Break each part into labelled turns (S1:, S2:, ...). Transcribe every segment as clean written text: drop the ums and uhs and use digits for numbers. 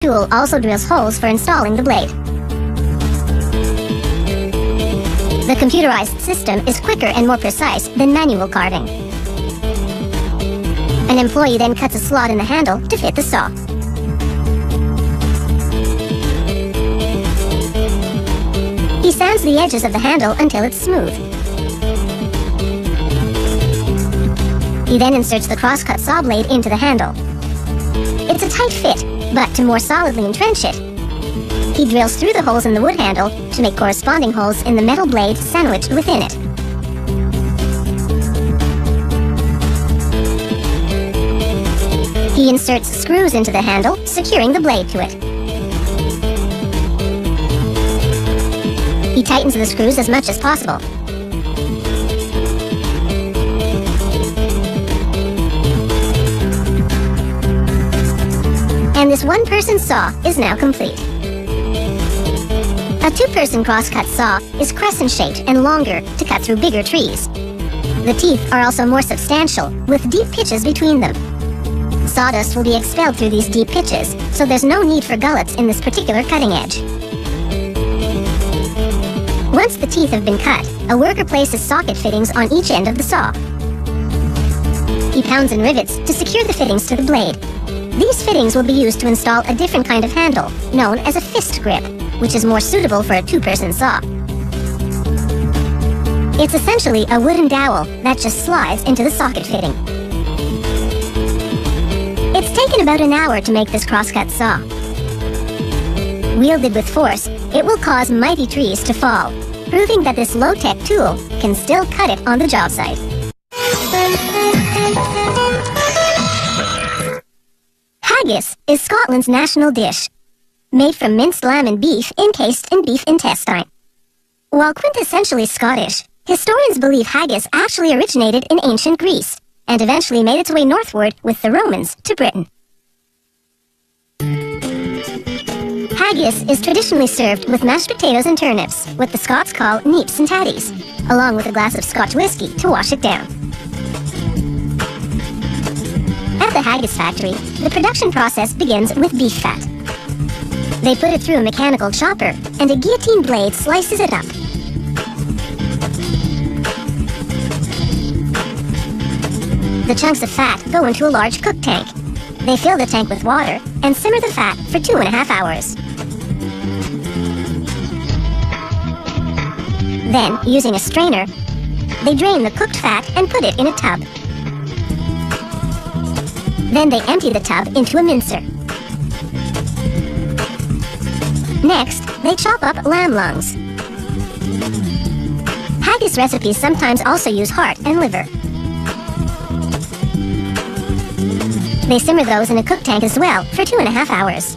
S1: tool also drills holes for installing the blade. The computerized system is quicker and more precise than manual carving. An employee then cuts a slot in the handle to fit the saw. He sands the edges of the handle until it's smooth. He then inserts the cross-cut saw blade into the handle. It's a tight fit, but to more solidly entrench it, he drills through the holes in the wood handle to make corresponding holes in the metal blade sandwiched within it. He inserts screws into the handle, securing the blade to it. He tightens the screws as much as possible. And this one-person saw is now complete. A two-person cross-cut saw is crescent-shaped and longer to cut through bigger trees. The teeth are also more substantial, with deep pitches between them. Sawdust will be expelled through these deep pitches, so there's no need for gullets in this particular cutting edge. Once the teeth have been cut, a worker places socket fittings on each end of the saw. He pounds and rivets to secure the fittings to the blade. These fittings will be used to install a different kind of handle, known as a fist grip, which is more suitable for a two-person saw. It's essentially a wooden dowel that just slides into the socket fitting. It's taken about an hour to make this crosscut saw. Wielded with force, it will cause mighty trees to fall, proving that this low-tech tool can still cut it on the job site. Haggis is Scotland's national dish, made from minced lamb and beef encased in beef intestine. While quintessentially Scottish, historians believe haggis actually originated in ancient Greece and eventually made its way northward with the Romans to Britain. Haggis is traditionally served with mashed potatoes and turnips, what the Scots call neeps and tatties, along with a glass of Scotch whiskey to wash it down. At the haggis factory, the production process begins with beef fat. They put it through a mechanical chopper, and a guillotine blade slices it up. The chunks of fat go into a large cook tank. They fill the tank with water and simmer the fat for 2.5 hours. Then, using a strainer, they drain the cooked fat and put it in a tub. Then they empty the tub into a mincer. Next, they chop up lamb lungs. Haggis recipes sometimes also use heart and liver. They simmer those in a cook tank as well for 2.5 hours.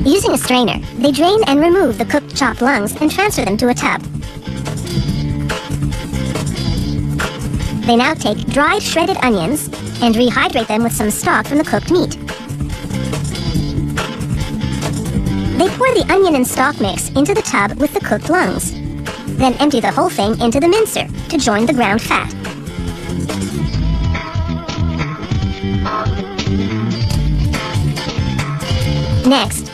S1: Using a strainer, they drain and remove the cooked chopped lungs and transfer them to a tub. They now take dried shredded onions and rehydrate them with some stock from the cooked meat. They pour the onion and stock mix into the tub with the cooked lungs, then empty the whole thing into the mincer to join the ground fat. Next,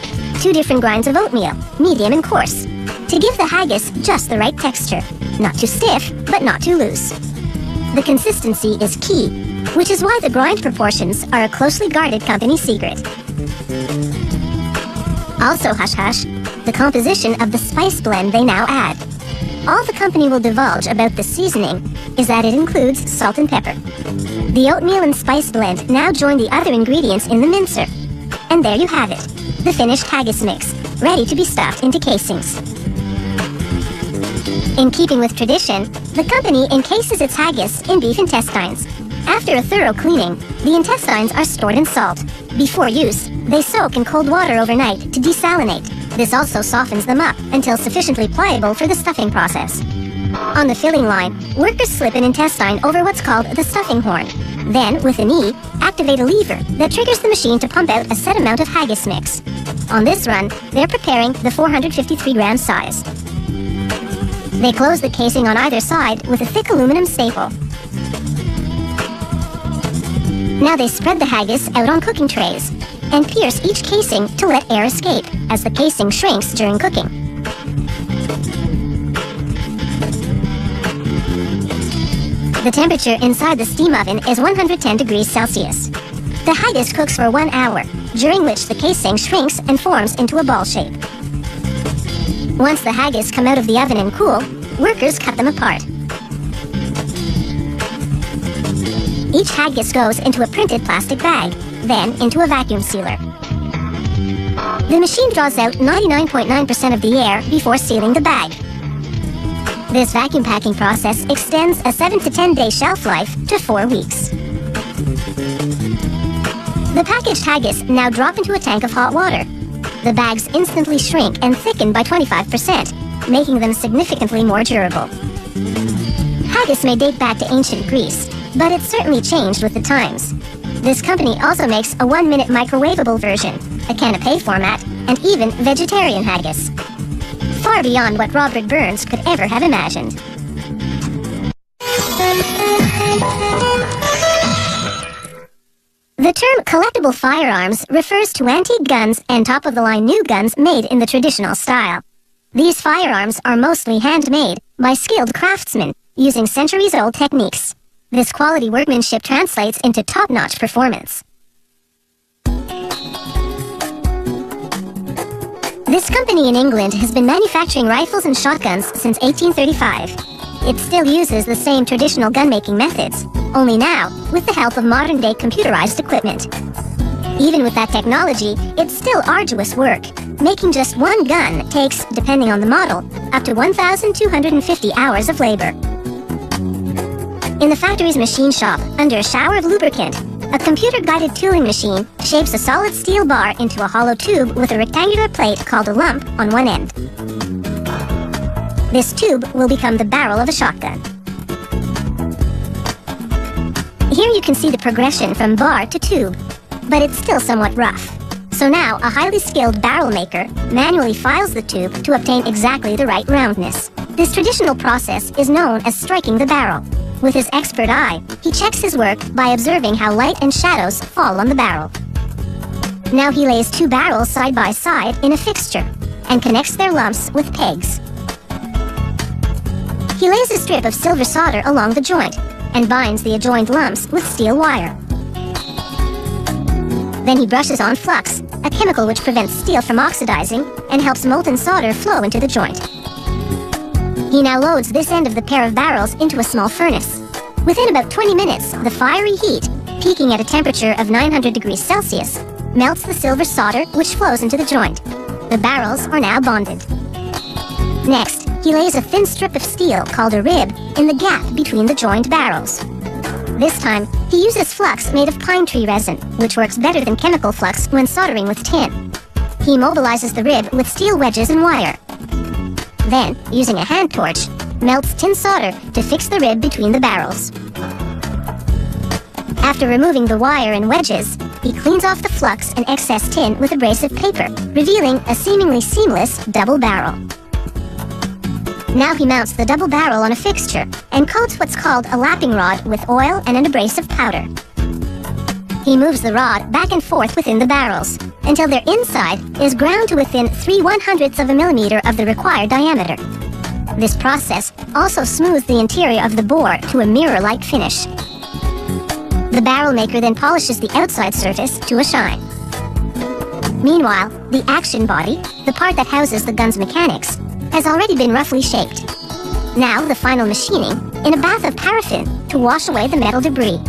S1: 2 different grinds of oatmeal, medium and coarse, to give the haggis just the right texture, not too stiff, but not too loose. The consistency is key, which is why the grind proportions are a closely guarded company secret. Also hush-hush, the composition of the spice blend they now add. All the company will divulge about the seasoning is that it includes salt and pepper. The oatmeal and spice blend now join the other ingredients in the mincer. And there you have it, the finished haggis mix, ready to be stuffed into casings. In keeping with tradition, the company encases its haggis in beef intestines. After a thorough cleaning, the intestines are stored in salt. Before use, they soak in cold water overnight to desalinate. This also softens them up until sufficiently pliable for the stuffing process. On the filling line, workers slip an intestine over what's called the stuffing horn. Then, with a knee, activate a lever that triggers the machine to pump out a set amount of haggis mix. On this run, they're preparing the 453-gram size. They close the casing on either side with a thick aluminum staple. Now they spread the haggis out on cooking trays and pierce each casing to let air escape as the casing shrinks during cooking. The temperature inside the steam oven is 110 degrees Celsius. The haggis cooks for 1 hour, during which the casing shrinks and forms into a ball shape. Once the haggis come out of the oven and cool, workers cut them apart. Each haggis goes into a printed plastic bag, then into a vacuum sealer. The machine draws out 99.9% of the air before sealing the bag. This vacuum packing process extends a 7 to 10 day shelf life to 4 weeks. The packaged haggis now drop into a tank of hot water. The bags instantly shrink and thicken by 25%, making them significantly more durable. Haggis may date back to ancient Greece, but it's certainly changed with the times. This company also makes a 1-minute microwavable version, a canapé format, and even vegetarian haggis. Far beyond what Robert Burns could ever have imagined. The term collectible firearms refers to antique guns and top-of-the-line new guns made in the traditional style. These firearms are mostly handmade by skilled craftsmen using centuries-old techniques. This quality workmanship translates into top-notch performance. This company in England has been manufacturing rifles and shotguns since 1835. It still uses the same traditional gun-making methods, only now with the help of modern-day computerized equipment. Even with that technology, it's still arduous work. Making just one gun takes, depending on the model, up to 1,250 hours of labor. In the factory's machine shop, under a shower of lubricant, a computer-guided tooling machine shapes a solid steel bar into a hollow tube with a rectangular plate called a lump on one end. This tube will become the barrel of a shotgun. Here you can see the progression from bar to tube, but it's still somewhat rough. So now a highly skilled barrel maker manually files the tube to obtain exactly the right roundness. This traditional process is known as striking the barrel. With his expert eye, he checks his work by observing how light and shadows fall on the barrel. Now he lays two barrels side by side in a fixture and connects their lumps with pegs. He lays a strip of silver solder along the joint and binds the adjoined lumps with steel wire. Then he brushes on flux, a chemical which prevents steel from oxidizing and helps molten solder flow into the joint. He now loads this end of the pair of barrels into a small furnace. Within about 20 minutes, the fiery heat, peaking at a temperature of 900 degrees Celsius, melts the silver solder which flows into the joint. The barrels are now bonded. Next, he lays a thin strip of steel called a rib in the gap between the joined barrels. This time, he uses flux made of pine tree resin, which works better than chemical flux when soldering with tin. He immobilizes the rib with steel wedges and wire. Then, using a hand torch, melts tin solder to fix the rib between the barrels. After removing the wire and wedges, he cleans off the flux and excess tin with abrasive paper, revealing a seemingly seamless double barrel. Now he mounts the double barrel on a fixture and coats what's called a lapping rod with oil and an abrasive powder. He moves the rod back and forth within the barrels until their inside is ground to within 3/100ths of a millimeter of the required diameter. This process also smooths the interior of the bore to a mirror-like finish. The barrel maker then polishes the outside surface to a shine. Meanwhile, the action body, the part that houses the gun's mechanics, has already been roughly shaped. Now the final machining in a bath of paraffin to wash away the metal debris.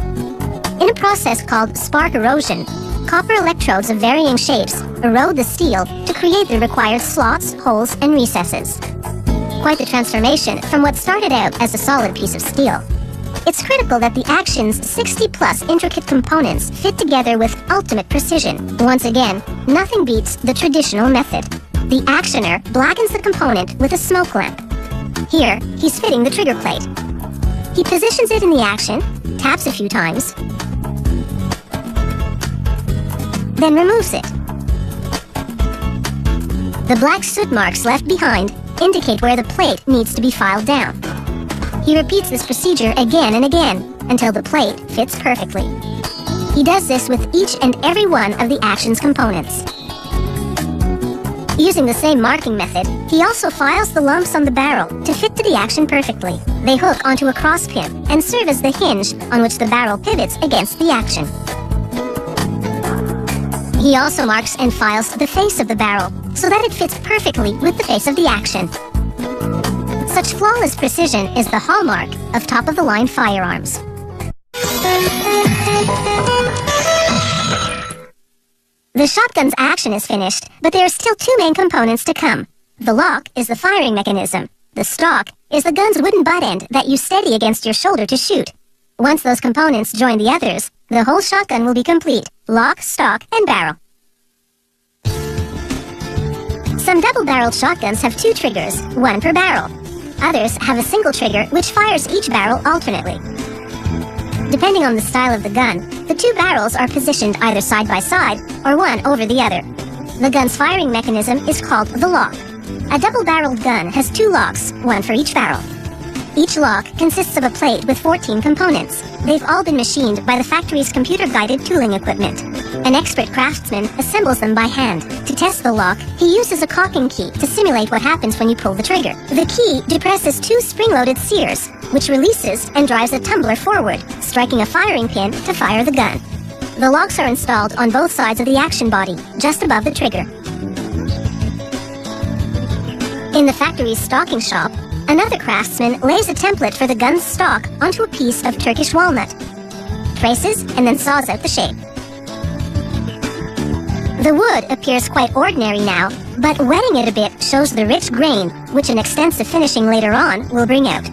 S1: In a process called spark erosion, copper electrodes of varying shapes erode the steel to create the required slots, holes, and recesses. Quite the transformation from what started out as a solid piece of steel. It's critical that the action's 60-plus intricate components fit together with ultimate precision. Once again, nothing beats the traditional method. The actioner blackens the component with a smoke lamp. Here, he's fitting the trigger plate. He positions it in the action, taps a few times, then removes it. The black soot marks left behind indicate where the plate needs to be filed down. He repeats this procedure again and again until the plate fits perfectly. He does this with each and every one of the action's components. Using the same marking method, he also files the lumps on the barrel to fit to the action perfectly. They hook onto a cross pin and serve as the hinge on which the barrel pivots against the action. He also marks and files the face of the barrel so that it fits perfectly with the face of the action. Such flawless precision is the hallmark of top-of-the-line firearms. The shotgun's action is finished, but there are still two main components to come. The lock is the firing mechanism. The stock is the gun's wooden butt end that you steady against your shoulder to shoot. Once those components join the others, the whole shotgun will be complete: lock, stock, and barrel. Some double-barreled shotguns have two triggers, one per barrel. Others have a single trigger which fires each barrel alternately. Depending on the style of the gun, the two barrels are positioned either side by side or one over the other. The gun's firing mechanism is called the lock. A double-barreled gun has two locks, one for each barrel. Each lock consists of a plate with 14 components. They've all been machined by the factory's computer-guided tooling equipment. An expert craftsman assembles them by hand. To test the lock, he uses a caulking key to simulate what happens when you pull the trigger. The key depresses two spring-loaded sears, which releases and drives a tumbler forward, striking a firing pin to fire the gun. The locks are installed on both sides of the action body, just above the trigger. In the factory's stocking shop, another craftsman lays a template for the gun's stock onto a piece of Turkish walnut, traces, and then saws out the shape. The wood appears quite ordinary now, but wetting it a bit shows the rich grain, which an extensive finishing later on will bring out.